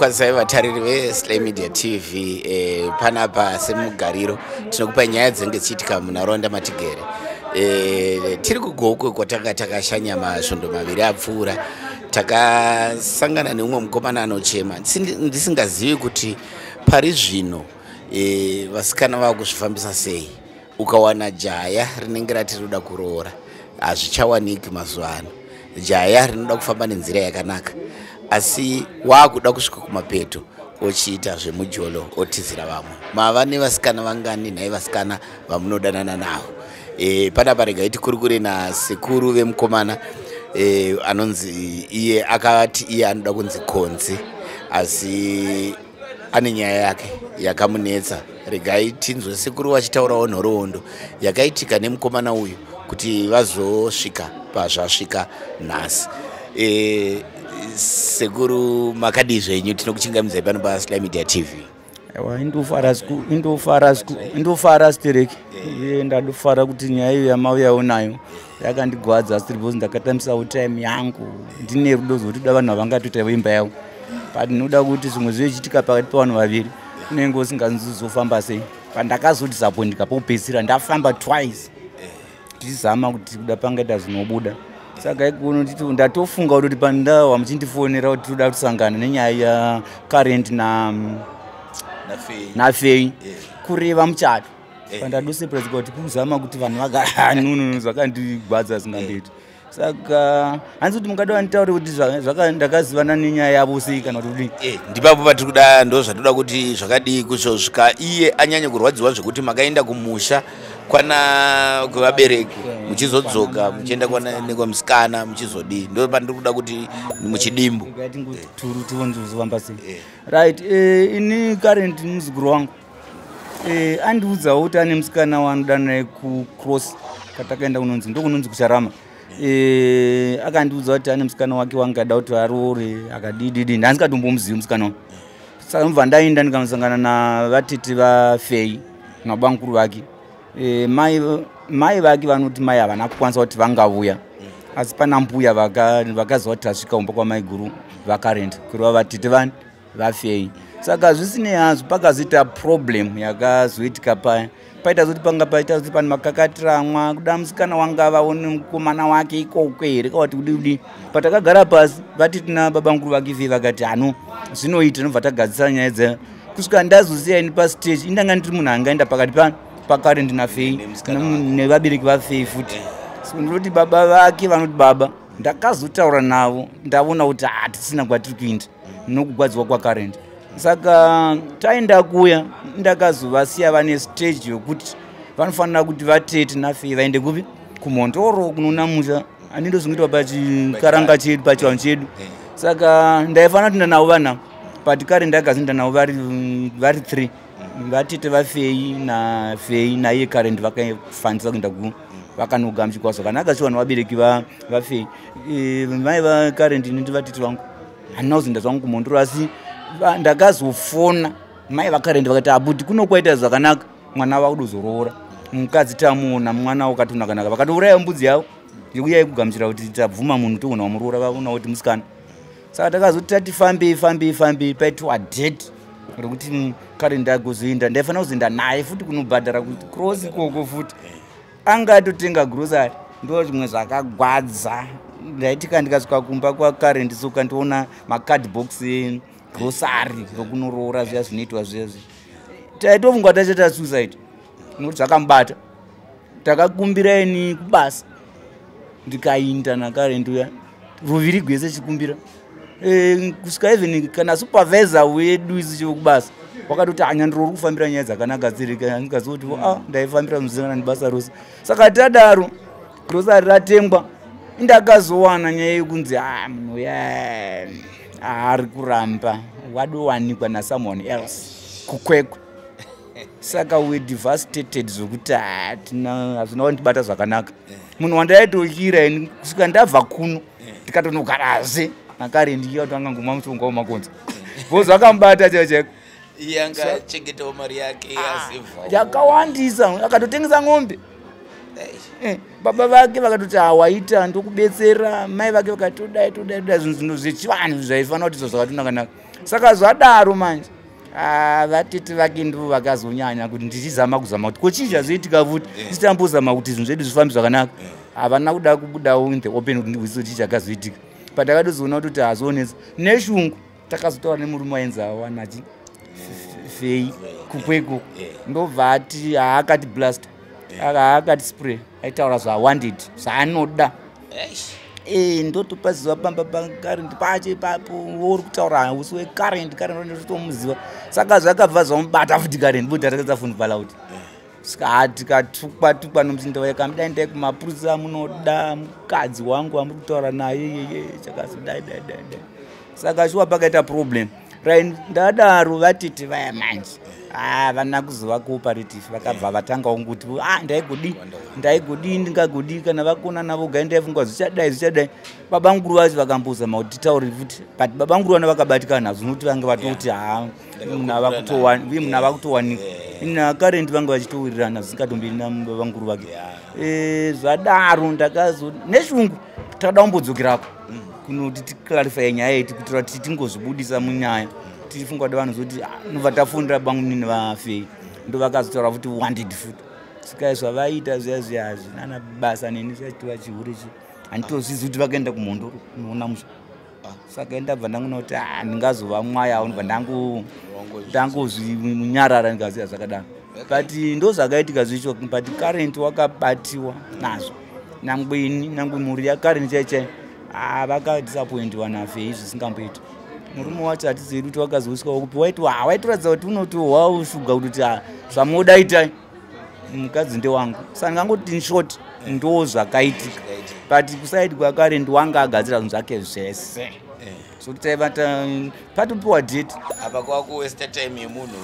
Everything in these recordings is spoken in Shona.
kwazai vatariri veSlay Media TV. Panapa semugariro tinokupa nyaya dzinenge dzichiitika munharaunda matigere. Tiri kuGokwe kwatanga takashanya masvondo maviri apfuura. Takasangana neumwe mukomana anochema ndisingazivi kuti pari zvino vasikana vakuzvifambisa sei. Ukawana jaya rinenge rati rinoda kuroora hazvichawaniki mazuva ano. Jaya rinoda kufamba nenzira yakanaka, asi wakuda kusvika kumapeto ochiita zvemujolo otizira vamwe. Mava nevasikana vangani nhai vasikana vamunodanana navo. Panapa regai tikurukure nasekuru vemukomana anonzi iye akati iye anoda kunzi Konzi, asi ane nyaya yake yakamunetsa. Regai tinzwe sekuru vachitaurawo nhoroondo yakaitika nemukomana uyu kuti vazosvika pazvasvika nhasi. Sekuru makadi zvenyu tinokuchingamidzai pano paSlay Media TV. Aiwa, indofara stereki. Ndadofara kuti nyaya iyo yamauyawo nayo yakandigwadza, asi tiripo ndakatamisawo time yangu ndine rudo zvokuti da vanhu vangatoita veimba yavo. But ndinoda kuti zvimwe zvichiitika pakati pavanhu vaviri unenge usingazofamba sei. Pandakazodisappointika pokupedzisira ndafamba twice tichizama kuti kuda pangaita zvinobuda. Saka ikono ndatofunga kuti pandawa muchindifonera kuti toda kusangana nenyaya yaCurrent naFei kureva muchato. Pandadose press kuti kuzama kuti vanhu vagara nuno zvakandigwadza zingandeti. Saka hanzi kuti mungada vanitaure kuti ndakazivana nenyaya yavo sei kana kuti ndipapo patiri kuda ndo zvatoda kuti zvakadii kuzosvika iye anyanye kurwadziwa zvekuti makaenda kumusha kwana kwevabereki muchizodzoka muchienda nekwemusikana muchizodii. Ndo pandiri kuda kuti muchidimbu tivonzofamba sei. Right, ini Current muzukuru wangu andiudzawo kuti ane musikana wanoda naye kuCross katakaenda kunonzi ndokunonzi kuCharama. Akandiudza kuti ane musikana wake wangada kuti aroore akadididi. Ndandikatombomuzivi musikana wangu. Saka mubva ndaenda ndikanosangana navatete vaFei nabankuru vake. Mai vake vanoti mai havana kukwanisa kuti vangauya, asi pana mbuya vakaziva kuti asvika umba kwamai guru vaCurrent kureva vatete vaFei. Saka zvisinei hazvo pakazoita problem yakazoitika paya. Paita zoti panga paita zoti pane makakatiramwa kuda musikana wanga vaone mukomana wake ikoko here kawati kudi. Patakagara pasi vatete nababankuru vake Fei vakati hano zvinoita nobva tagadzisa nyaya dzayo. Kusvika ndazoziya ini pastage indanga ndiri munhu angaenda pakati paCurrent naFei nevabereki vaFei futi. Ndinoti baba vake vanoti baba ndakazotaura navo ndavona kuti hatisina kwatiri kuinda nokugwadzwa kwaCurrent. Saka taenda kuya ndakazovasiya vane stage yokuti vanofanira kuti vatete naFei vaende kupi kumhondoro kunona musha anendo zvinoitwa pachikaranga chedu pachivanhu chedu. Saka ndaifanira kuti ndanavo vanhu but Current ndakazinda navo vari 3 vatete vaFei naFei naiye Current vakafanisa kuenda vakanoga muchikwazvo kana akachiwa nevabereki vaFei. Mai vaCurrent ndi vatete vangu handina kuzinda zvangu kumhondoro, asi ndakazofona mai vaCurrent vakati abuti kunokwaita zvakanaka mwana vakudozoroora mukadzi tamuona mwana wakatonakanaka vakatouraya mbudzi yavo yekuyai kugamuchira kuti tabvuma munhu toona wamuroora vaona kuti musikana. Saka takazoti tati fambei paitwa date rekuti Current agozoenda. Ndaifanira kuzoenda naye futi kunobhadhara kuti Cross ikoko futi angatotenga grocery. Ndo zvimwe zvakagwadza. Ndaitika ndikasvika kumba kwaCurrent soka ndoona macardbox grocery rokunoroora zviya zvinoitwa zviyazvi. Taitofunga tachaita suicide nokuti zvakambata. Takakumbiraini kubasa ndikainda naCurrent uya ruviri gwese chikumbira. Kusvika even kana supervisor wedu isi chekubasa wakatoti anyandiro uri kufambira nyaya dzakanaka dzirika ndikazoti ndaifambira muzingana nebasa rose. Saka tadaro grocery ratengwa ndakazowana nyaya yekunzi munhu uya ari kuramba wadowanikwa nasomeone else kukwekwe. Saka we devastated zvokuti hazvina kundibata zvakanaka. Munhu wandaitokira ini kusvika ndabva kuno ndikatonogaraze naCurrent kuti angangomwa mushonga wemakonzo bvo zvakambata chaiko. Yanga chengetawo mari yake yakawandisa akatotengesa ng'ombe. Baba vake vakatoti waita ndokubetsera, mai vake vakatodai zvinhu zvechivanhu zvaifanira kuti zvakatonaka. saka zvadaro manje vatete vake ndo vakazonyanya kuti ndichizama kuzama kuti kochizha zoitika futi tichitambozama kuti zvinhu zvedu zvifambi zvakanaka havana kuda kubudawo in the open kuti ndizoti chakazoitika patakadozoona kuti hazonetsa neshungu takazotaura nemurume waenzawo anachi Fei kukweko ndobva ati haakati blast haakati spray aitaura zvawanted zvaanoda ndotopaziva pamba pakarent pache papo uri kutaura usi wekarent nditomuziva saka zvakabva zvamubata futi karent bodi atakadzafundipala kuti ska tikatukwa nomusinda wakamudai ndai kumapurisa munoda mukadzi wangu amuri kutaura naye chakazodaidai saka shuwa pakaita problem right ndadaro vatete vaya manje vana kuzova cooperative vakabva vatangawo kuti ndaigodi ndingagodi kana vakona navo gai ndaifunga zvichadai babanguru vacho vakambozama kuti titauriri futi but babanguru vana vakabatikana nazvo nokuti vange vatoti munhu ava kutowanikwa nakarent vange vachitowirirana zvisingatombiri nababanguru vake zvadaro ndakazo neshungu takada kumbodzokerako kunoti ticlarify nyaya yeti kuitira kuti tingozvibudisa munyaya tichifunga kuti vanhu zoti nobva tafundira bangu nevafei ndo vakazotaura kuti wanted futi saka zvavaita zviya hazvinana basa neni zvachitiva chihurechi handitozvizi kuti vakaenda kumhondo unoona musha saka endabva ndangona kuti ndingazova mwaya ndobva ndangozvimunyarara ndikaziva zvakadaro but ndo zvakaitika zvicho but current wakabatiwa nazvo nangwe mhuri yakarent chaichai vakadisappointiwa nafei zvisingamboita murume wacho hatizivi kuti wakazoiswawo kupi waitoratidza kuti unotohwa ushuga kuti zvamoda itai mukadzi ndewangu saka ndingangoti inshort ndo zvakaitika but kusaidi kwakare ndiwanga agadzira zvinhu zvake zvese so taivata patopiwa date apa kwako westa time yemunhu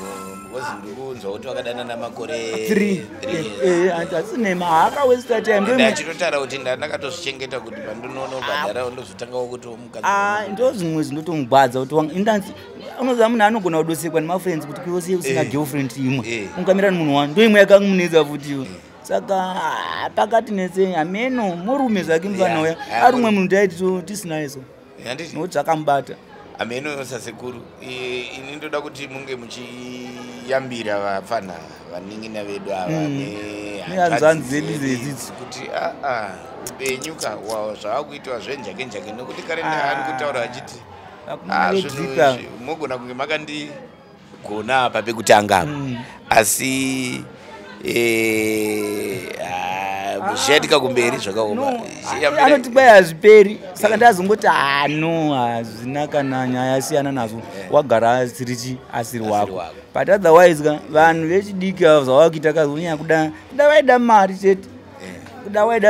wezindirikunzwa kuti wakadana namakore 3 hasinema haakawesta time ndachitotaura kuti ndakatozvichengeta kuti pandinoona ubhadhara ndozotangawo kuti mukadzi ndo zvimwe zvinotomugwadza kuti indanzi unoziva munhu anogona kudosekwa nemafriends kuti kuwose usina girlfriend imwe ungamira nemunhu wani ndo imwe yakamunetsa futiwo saka pakati netse ameno murume zvake mufana uya ari umwe munhu taiti tisina iso nokuti zvakamubata ameno sasekuru ini ndoda kuti munge muchiyambira vafana vaning'ina vedu ava nehanzvanzi dzedu dzedzidzi kuti upenyuka zvavakuitwa zvenjake nokuti kare ari kutaura achiti mogona kunge makandigona apa pekutanga asi zvichaitika kumberi zvakaoma anoti kwai hazviperi saka ndazongoti hazvina kana nyaya asiyana nazvo wagara asiri wako but otherwise vanhu vechidiki zvavakuita kazonyanya kuda vaida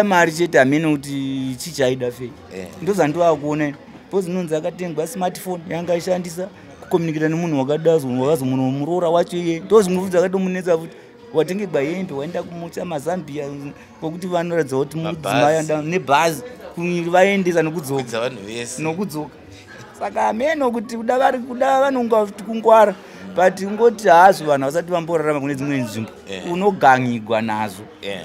mari chete hamene kuti chichaida fei ndozvandovakuona bcause nonzi akatengwa smartphone yanga aishandisa kukomunikita nemunhu wakazomuroora wacho iye ndozvimwe futi zvakatomunetsa futi watenge gbayembe waenda kumucha mazambia kokuti vanoratidza kuti mudzimai nebhazi vaendesa nokudzoka saka ameno kuti kuda vanonga kuti kungwara but ngoti hazvo vanhu vasati vamborarama kune dzimwe nzvimbo unoganyigwa nazvo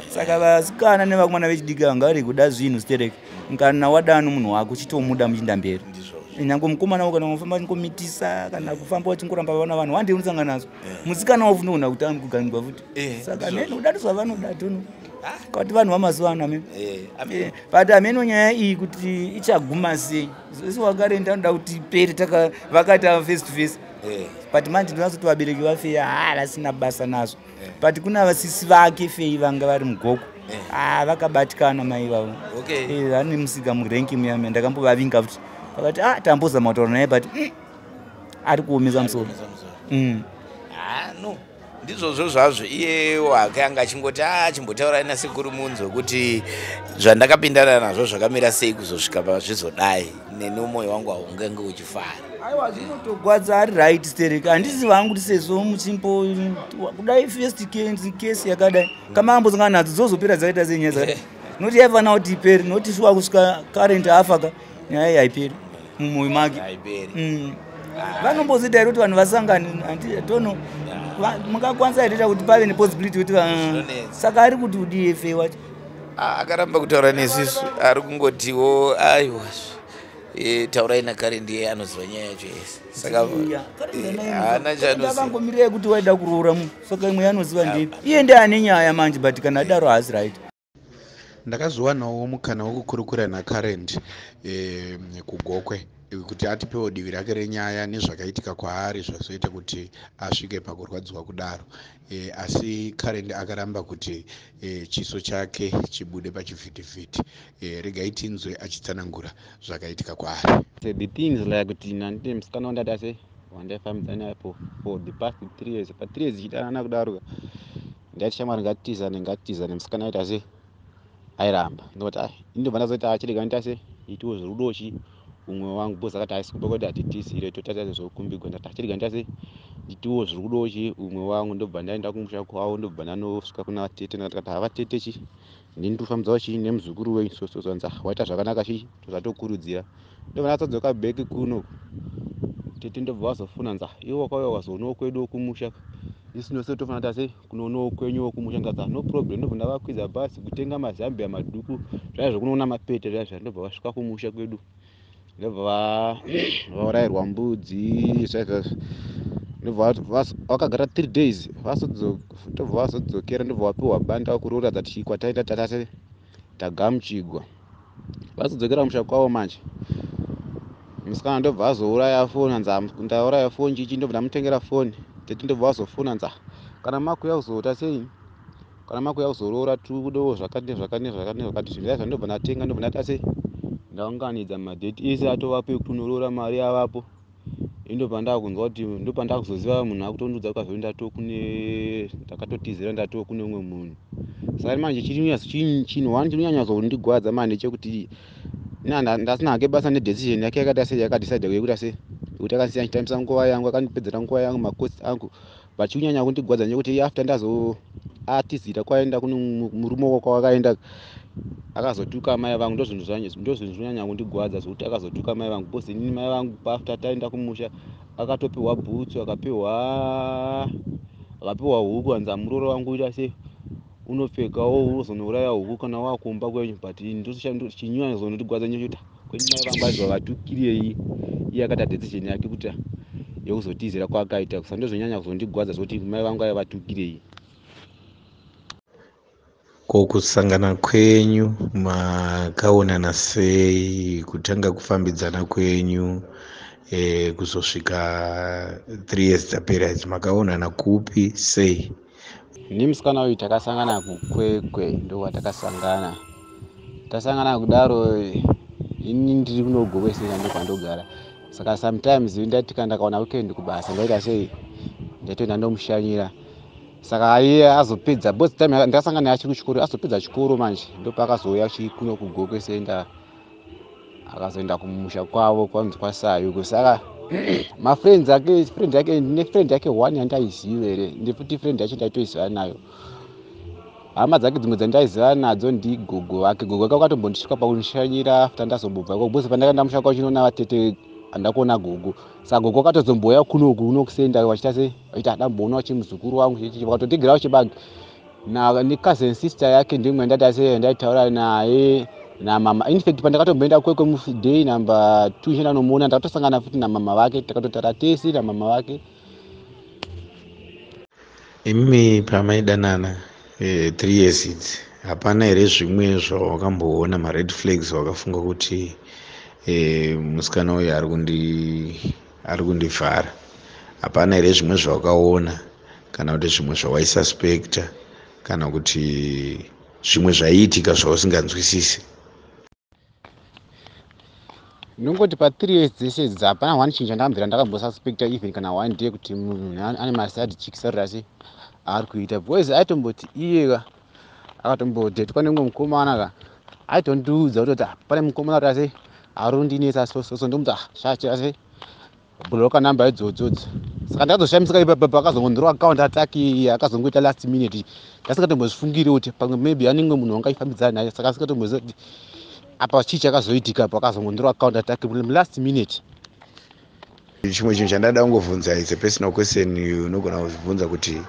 saka vasikana nevakomana vechidiki vangavari kuda zvinhu stereke kana wadana nomunhu wako chitomuda muchinda mberi nyange mukomana kana kufamba chingomitisa kana kufamba wachingoramba vana vanhu wande unosangana nazo musikana wafunogona kuti amukuganyigwa futi saka ameno udati zvavanoda tono kuti vanhu vamazuva ano ameno but ameno nyaya iyi kuti ichaguma sei zvese wakarenda anoda kuti peri vakata face to face but manje ndinazoti vabereki vafei vasina basa nazvo but kuna vasisi vake fei vanga vari mugoko vakabatikana mai vavo vane musika murenki muyame ndakambovavinga futi vakati tambozama kutaura naye but ari kuomesa musoro ndizvozvo zvazvo iye wake anga achingoti chimbotaura nasekuru munzo kuti zvandakapindana nazvo zvakamira sei kuzosvika pazvizodai nenomwoyo wangu haungange uchifara aiwa zvinotogwadza ari right stereka handisi vangu kuti sezvo muchimbo kudai first case yakadai kama ambosangana nadzo dzozopera dzakaita senyaya noti yaifana kuti iperi noti shuwa kusvika current afaka nyaya iyi haiperi mumwoyo make vanombozita here kuti vanhu vasangane handitono mungakwanisa itoita kuti pave nepossibility kuti saka ari kuti udiye fei wacho akaramba kutaura nesisu ari kungotiwo aiwa taurai naKarendi yeye anoziva nyaya yacho yese saka haana chaanozivangomirira kuti waida kuroora saka imwe yanoziva ndini iye ndi ane nyaya manje but kana adaro haasi right. Ndakazowanawo mukana wokukurukura naKarendi kugokwe kuti atipewo divi rake renyaya nezvakaitika kwaari zvazoita kuti asvike pakurwadziwa kudaro, asi Karendi akaramba kuti chiso chake chibude pachivhitivhiti. Regai tinzwe achitsanangura zvakaitika kwaari. The things like kuti nandi musikana wandadase wandaifambidzana napo for the past 3 years, pa 3 years chidanana kudaro ndati shamwari ngatitizane musikana waita se airamba ndoti indobva ndazoita achirega ndase itiwo zverudoshi umwe wangu bosi akati aisikupa kuti atitizire totata zvokumbigwa ndati achirega ndase itiwo zverudoshi umwe wangu ndobva ndaenda kumusha kwavo ndobva ndanosvika kuna vatete ndakati havatete chi ndini tofambidzawo chii nemuzukuru wenyu sosozanza waita zvakanaka chii tozatokurudzira ndobva ndatodzoka bheki kuno tete ndobva wazofuna nza iwo wakauya wazoonawo kwedu kumusha isino se tofana tase kunono kwenyu kumusha ndata no problem ndobva ndavakwidza basi kutenga mazambia maduku zvaya zvokunoona mapete zvaya ndobva vasvika kumusha kwedu ndobva vaurayirwa mbudzi zvaya ndobva vakagara 3 days ndobva vazodzokera ndobva wapiwa banda kuroratidza kuti chikwataita tatase tagamuchigwa vazodzokera musha kwavo manje musikana ndobva azouraya foni anza ndauraya foni chichi ndobva ndamutengera foni tete ndobva wazofona nza kana makuya kuzota sei kana makuya kuzoroora tudo zvakati zvindazva ndobva ndatenga ndobva ndatase ndaunganidza madheti ese atovapo ekunorora mari yavapo indobva ndakunzwa kuti ndobva ndakuzoziva munhu akutondudza kwazvo ndakatotizira ndatowo kune umwe munhu saka manje chinhu wani chinonyanya zondigwadza manje chekuti ndasina hake basa nedecision yake yakadecide yekuti ase kuti akasiya chitambisa nguva yangu akandipedzera nguva yangu makosi angu but chinyanya kundigwadza nekuti after atizira kwaenda kune murume wako wakaenda akazotuka mai vangu ndo zvinhu zvinonyanya kundigwadza zvokuti akazotuka mai vangu bosi nini mai vangu after taenda kumusha akatopiwa bhutsu akapiwa huku anza muroro wangu uita se unopfekawo unozonouraya huku kana wakumba kwenyu but chinyanya zondigwadza nekuti kweni mai vangu aiziva vatukirei iye akata decision yake kuti yekuzotizira kwaakaita kusa ndozvonyanya kuzondigwadza zvokuti mai vangu aivatukirei. Kusangana kwenyu makaonana sei, kutanga kufambidzana kwenyu kuzosvika 3 years dzapera makaonana kupi sei? Ni musikana uyu takasangana kukwekwe ndo watakasangana tasangana kudaro ini ndiri kunogowesera ndo kwandogara saka sometimes ndatika ndakaona weekend kubasa ndaita sei ndatoenda ndomushanyira saka iye azopedza boss time ndakasangana naye kuchikoro azopedza chikoro manje ndo pakazoya chikuno kugokwe akazoenda kumusha kwavo kwanzi kwaSayo saka ma friends ake friend yake one yandaiziva ere ndifuti friend yacho ndaitoiziva nayo hama dzake dzimwe dzandaiziva nadzo ndigogo wake gogo wake akatombondisvika pakunishanyira after ndazobva ko bosi pandakaenda musha kwacho chinoona vatete andakuona gogo saka gogo akatozomboya kunoku unokusenda wachita se waita adamboona chimuzukuru wangu chichi vakatotigirawo chibagi ni cousin sister yake ndimwe ndaitaura naye na mama in fact pandakatomboenda kwekwe muday number 2 chenda nomuona ndakatosangana futi na mama wake takatotara tesi na mama wake. Imimi pamaidanana 3 years idzi hapana here zvimwe zvawakamboona mared flags wakafunga kuti musikana uyu ari kundivhara? Hapana here zvimwe zvawakaona kana kuti zvimwe zvawaisuspecta kana kuti zvimwe zvaiitika zvausinganzwisisi? Nongoti pa 3 years dzese idzi hapana one chinja ndamvira ndakambosuspecta even kana one day kuti munhu ane maside chicks rasi ari kuita boys aitomboti iye akatombodetwa nemwe mukomana aitondiudza kuti pane mukomana rasi arundinesa so ndomuti shacha bloka number idzodzodzi saka ndakazoshamisa ipapo akazongondorwa account ataki akazongoita last minute ndasingatombozvifungire kuti pamwe maybe anenge munhu wangaifambidzana naye saka asingatombozoti apa chichi akazoitika pa akazongondorwa account ataki last minute. Chimwe chinhu chandada kungovhunza is a personal question unogona kuzvibvunza kuti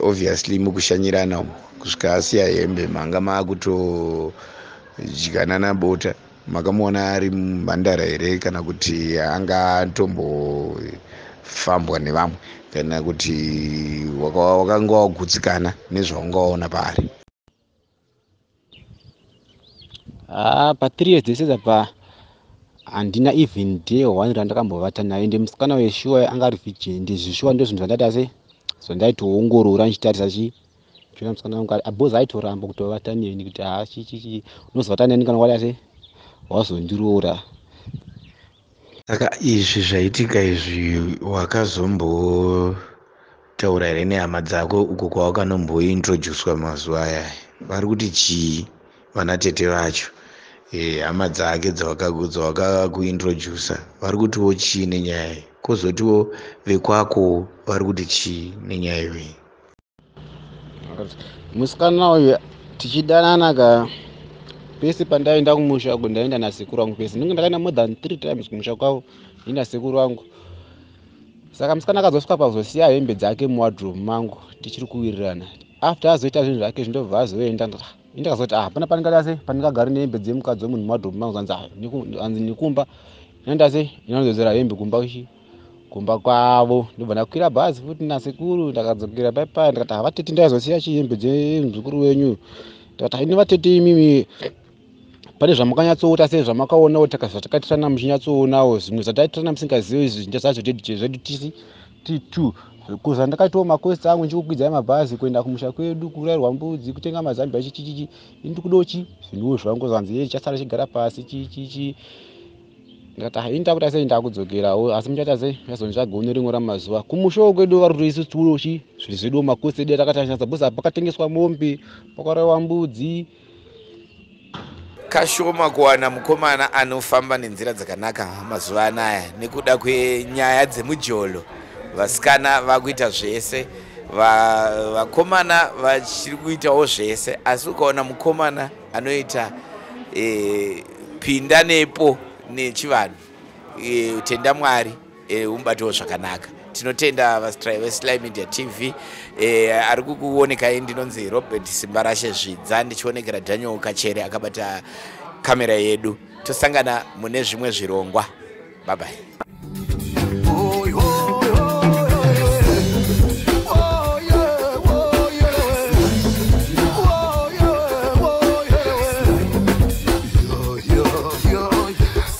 obviously mukushanyirana kusvika asiya hembe manga maakutodyanana bota makamuona ari mhandara here kana kuti angatombofambwa nevamwe kana kuti wakanga wagutsikana nezvaungaona paari? Pa3 years dzese dzapa handina even day one randakambovata naye. Ende musikana weshuwa anga ari virgin. Ndizvishuwa ndo zvinhu zvandaita sei zvandaitoongorora ndichitarisa chiona musikana wangu abozi aitoramba kutovata neni kuti chichi unozovata neni kana wada sei wazondiroora. Saka izvi zvaitika izvi wakazombotaura here nehama dzako uko kwawakanombointroducwa mazuva aya? Vari kuti chii vana tete vacho? Hama dzake dzawakakuintrodusa vari kutiwo chii nenyaya iyi? Kwozotiwo vekwako vari kuti chii nenyaya iyoyi? Musikana uyu tichidanana ka pese pandaenda kumusha uko ndaenda nasekuru wangu pese. Ndakaenda more than 3 times kumusha kwavo ndina sekuru wangu. Saka musikana akazosvika pazosiya hembe dzake muwardrobe mangu tichiri kuwirirana. After azoita zvinhu zvake zvindobva azoenda ndakazoti hapana paningada sei paningagara nehembe dzemukadzi wemunhu muwardrobe mangu hanzi nikumba inoenda sei inondodzera hembe kumba kwavo. Ndobva ndakwira bhazi futi nasekuru ndakadzokera paipai ndikati havatete ndaizosiya chihembe dzemuzukuru wenyu. Ndikati haini vatete imimi pane zvamakanyatsoota sei zvamakaonawo zvatakaitirana muchinyatsoonawo zvimwe zvataitirana musingazivi izvi zvacho zvedu titu kuza ndakaitawo makwesti angu ndichikukwidzai mabhazi kuenda kumusha kwedu kurayirwa mbudzi kutenga mazambia chichichi ini ndikudochi zvinhuwo zvangu zvanzi ye chasara chigara pasi chichichi. Ndikati haini ndakuita sei ndakudzokerawo asi muchaita sei yazonzvaga nerimwe ramazuva kumushawo kwedu vari kutoisi turochi zviri zvedu makwesti edu atakatashasa bhosi pakatengeswa mombe pakarayirwa mbudzi. Kashoma kuwana mukomana anofamba nenzira dzakanaka mazuva anaya nekuda kwenyaya dzemujolo. Vasikana vakuita zvese, vakomana vachiri kuitawo zvese, asi ukaona mukomana anoita pinda nepo nechivanhu tenda Mwari umubatowo zvakanaka. Tinotenda vaSly Media TV ari kukuonekai ndinonzi Robert Simbarashe Zvidza ndichionekera Daniel Kachere akabata kamera yedu. Tosangana mune zvimwe zvirongwa. Bye bye.